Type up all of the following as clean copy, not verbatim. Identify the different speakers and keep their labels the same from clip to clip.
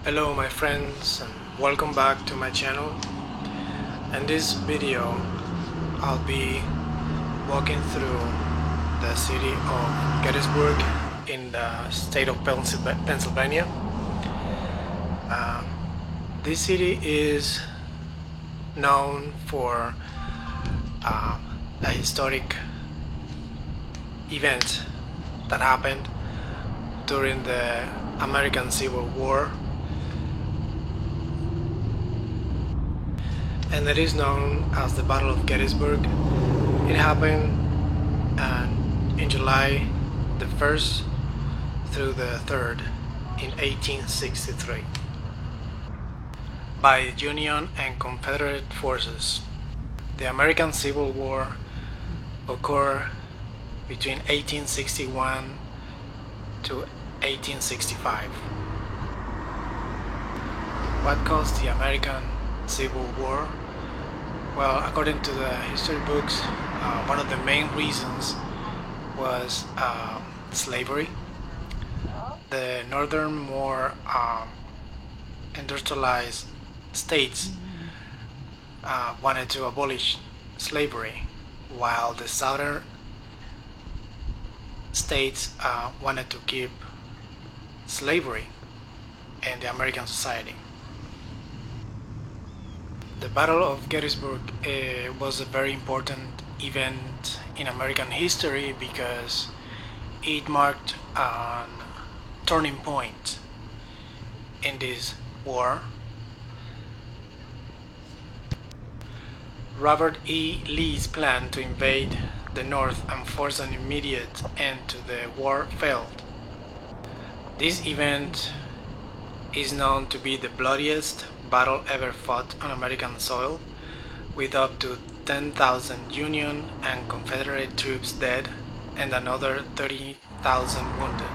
Speaker 1: Hello my friends, and welcome back to my channel. In this video I'll be walking through the city of Gettysburg in the state of Pennsylvania. This city is known for a historic event that happened during the American Civil War, and it is known as the Battle of Gettysburg. It happened in July the 1st through the 3rd in 1863 by Union and Confederate forces. The American Civil War occurred between 1861 to 1865. What caused the American Civil War? Well, according to the history books, one of the main reasons was slavery. The northern, more industrialized states wanted to abolish slavery, while the southern states wanted to keep slavery in the American society. The Battle of Gettysburg was a very important event in American history because it marked a turning point in this war. Robert E. Lee's plan to invade the North and force an immediate end to the war failed. This event is known to be the bloodiest battle ever fought on American soil, with up to 10,000 Union and Confederate troops dead and another 30,000 wounded.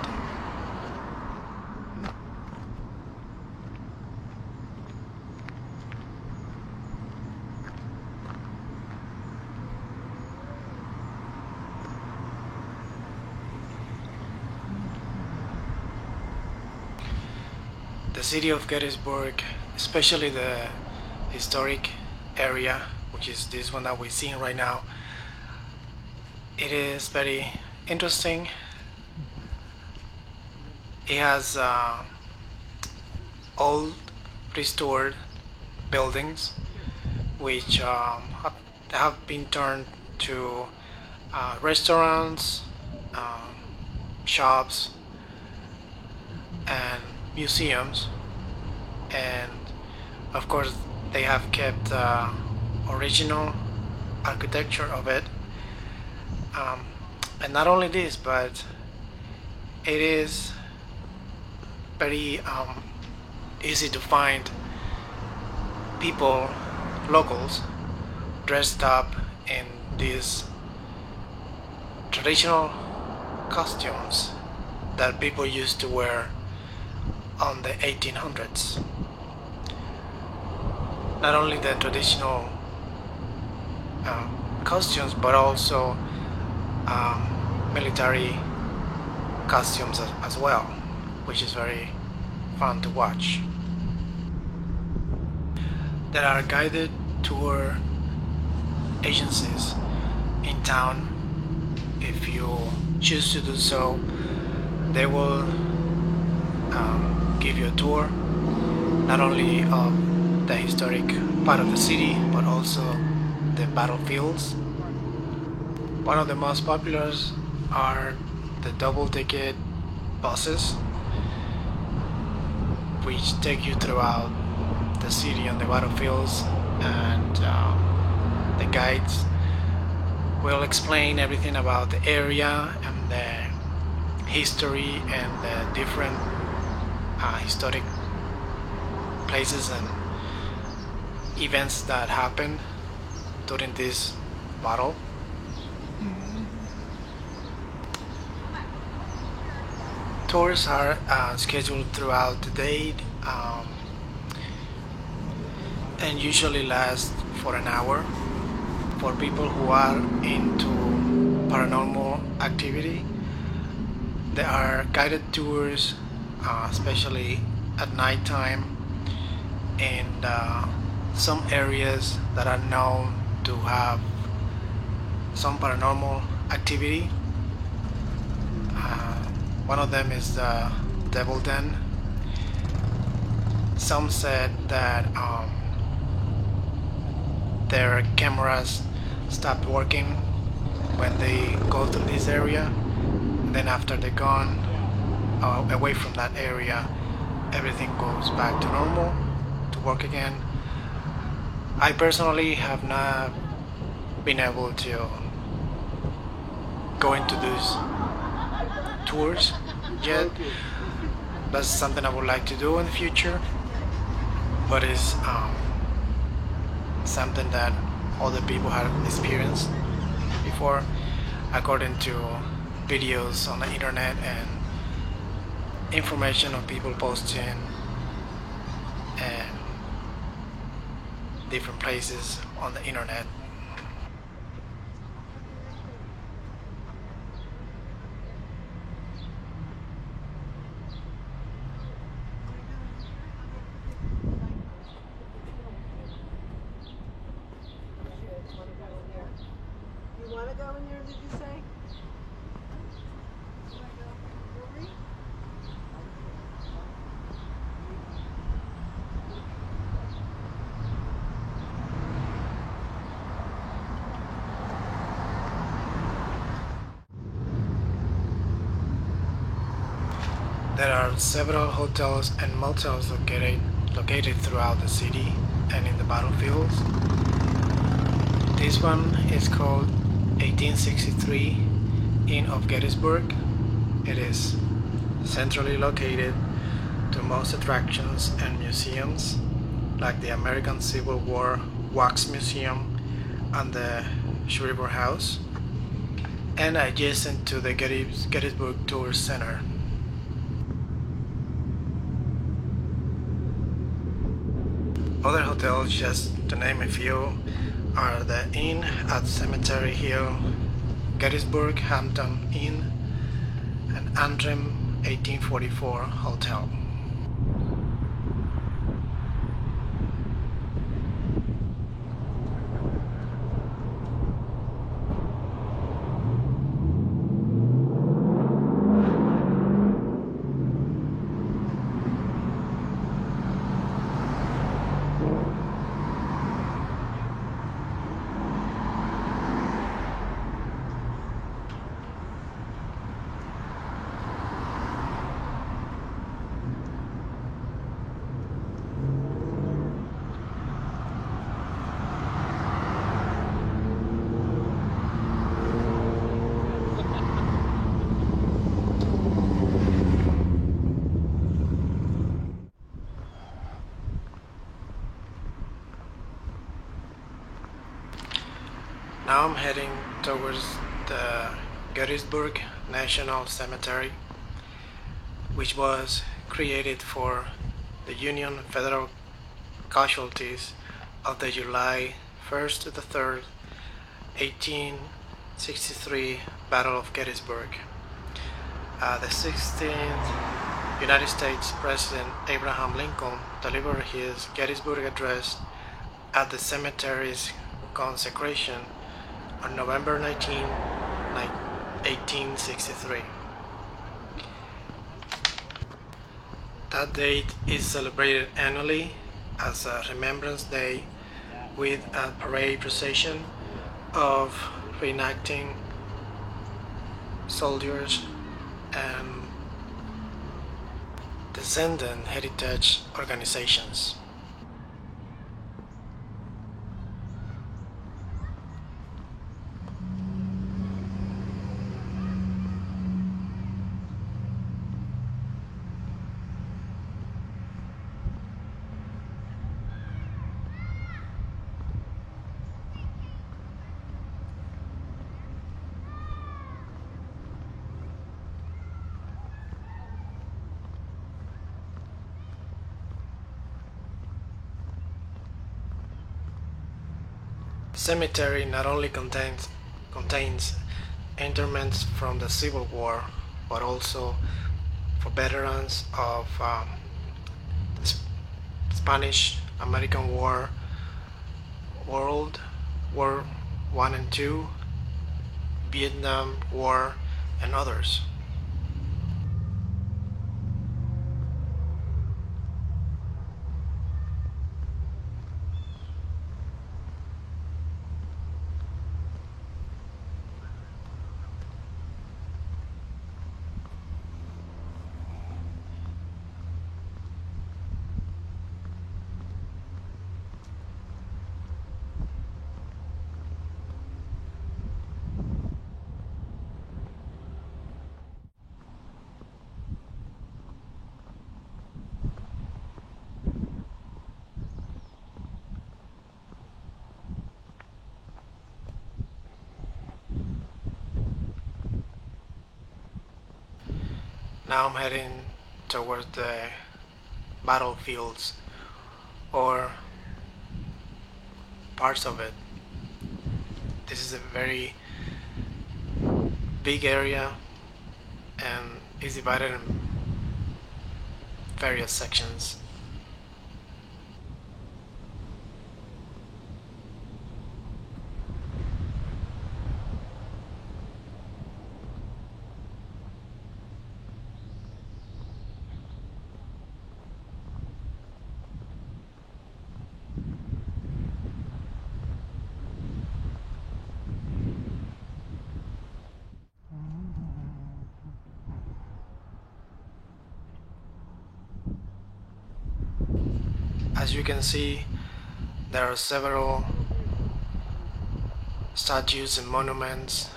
Speaker 1: The city of Gettysburg, especially the historic area, which is this one that we're seeing right now, it is very interesting. It has old restored buildings which have been turned to restaurants, shops, and museums, and of course they have kept original architecture of it, and not only this, but it is very easy to find people, locals, dressed up in these traditional costumes that people used to wear on the 1800s. Not only the traditional costumes, but also military costumes as well, which is very fun to watch. There are guided tour agencies in town. If you choose to do so, they will give you a tour, not only of the historic part of the city, but also the battlefields. One of the most popular are the double-ticket buses, which take you throughout the city and the battlefields, and the guides will explain everything about the area and the history and the different historic places and events that happened during this battle. Tours are scheduled throughout the day and usually last for an hour. For people who are into paranormal activity, there are guided tours, especially at night time in some areas that are known to have some paranormal activity. One of them is the Devil Den. Some said that their cameras stopped working when they go to this area. And then after they're gone away from that area, everything goes back to normal, to work again. I personally have not been able to go into these tours yet. That's something I would like to do in the future, but it's something that other people have experienced before, according to videos on the internet and information of people posting and different places on the internet.
Speaker 2: You want to go in there, did you say?
Speaker 1: There are several hotels and motels located throughout the city and in the battlefields. This one is called 1863 Inn of Gettysburg. It is centrally located to most attractions and museums, like the American Civil War Wax Museum and the Shreveport House, and adjacent to the Gettysburg Tourist Center. Other hotels, just to name a few, are the Inn at Cemetery Hill, Gettysburg Hampton Inn, and Antrim 1844 Hotel. Now I'm heading towards the Gettysburg National Cemetery, which was created for the Union Federal casualties of the July 1st to the 3rd, 1863 Battle of Gettysburg. The 16th United States President Abraham Lincoln delivered his Gettysburg address at the cemetery's consecration on November 19, 1863. That date is celebrated annually as a Remembrance Day with a parade procession of reenacting soldiers and descendant heritage organizations. The cemetery not only contains interments from the Civil War, but also for veterans of Spanish American War, World War One and Two, Vietnam War, and others. Now I'm heading towards the battlefields or parts of it. This is a very big area and is divided in various sections. As you can see, there are several statues and monuments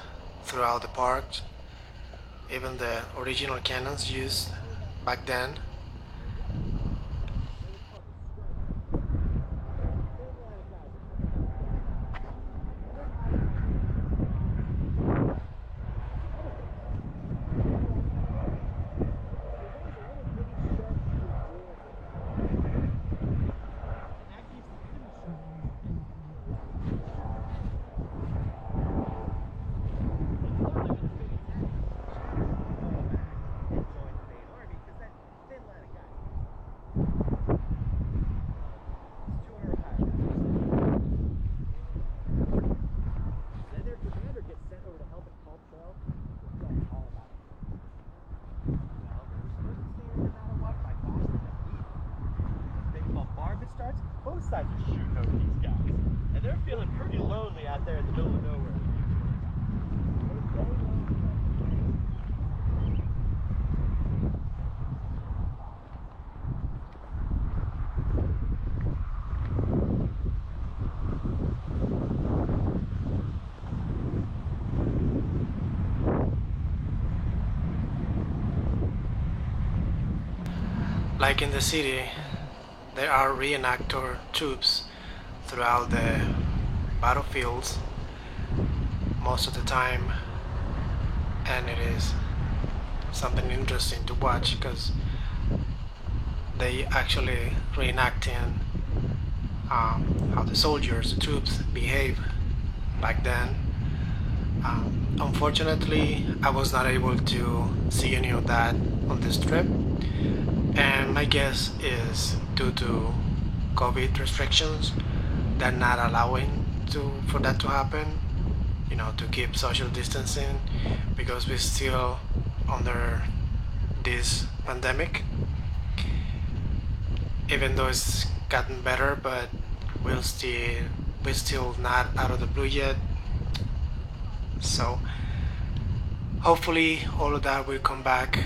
Speaker 1: throughout the park, even the original cannons used back then.
Speaker 3: Both sides are shooting over these guys. And they're feeling pretty lonely out there in the middle of nowhere.
Speaker 1: Like in the city, there are reenactor troops throughout the battlefields most of the time, and it is something interesting to watch because they actually reenacting how the soldiers, the troops behave back then. Unfortunately, I was not able to see any of that on this trip, and my guess is due to COVID restrictions, they're not allowing for that to happen, to keep social distancing because we're still under this pandemic. Even though it's gotten better, but we're still not out of the blue yet. So hopefully all of that will come back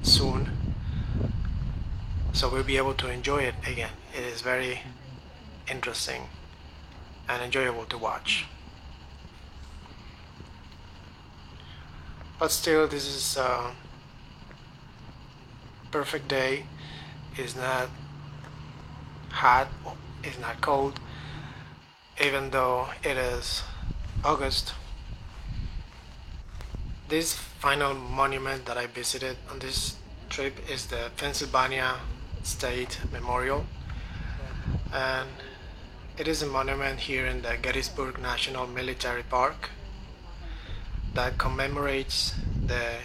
Speaker 1: soon, so we'll be able to enjoy it again. It is very interesting and enjoyable to watch. But still, this is a perfect day. It's not hot, it's not cold, even though it is August. This final monument that I visited on this trip is the Pennsylvania State Memorial, and it is a monument here in the Gettysburg National Military Park that commemorates the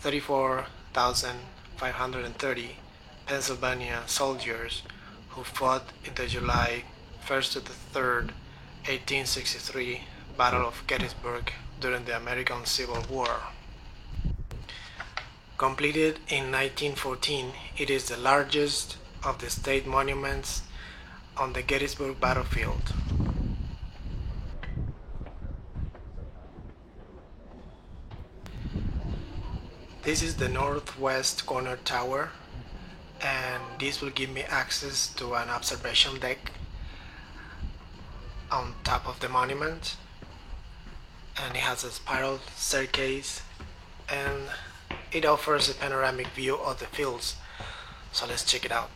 Speaker 1: 34,530 Pennsylvania soldiers who fought in the July 1st to the 3rd, 1863 Battle of Gettysburg during the American Civil War. Completed in 1914, it is the largest of the state monuments on the Gettysburg battlefield. This is the northwest corner tower, and this will give me access to an observation deck on top of the monument, and it has a spiral staircase and it offers a panoramic view of the fields. So let's check it out.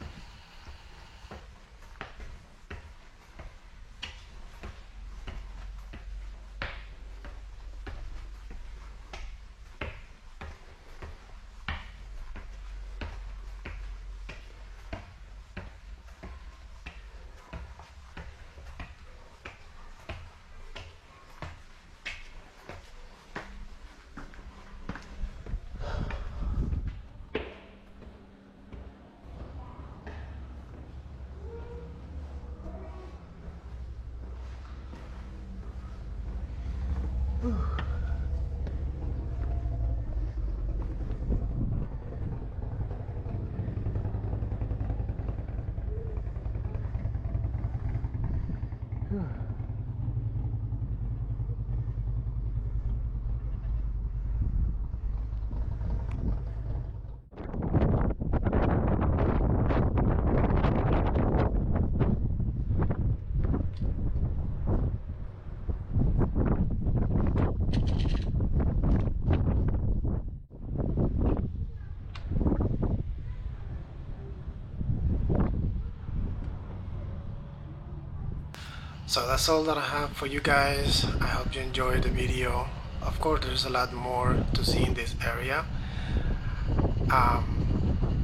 Speaker 1: So that's all that I have for you guys. I hope you enjoyed the video. Of course, there's a lot more to see in this area.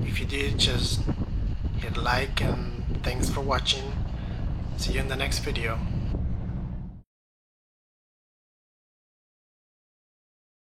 Speaker 1: If you did, just hit like, and thanks for watching. See you in the next video.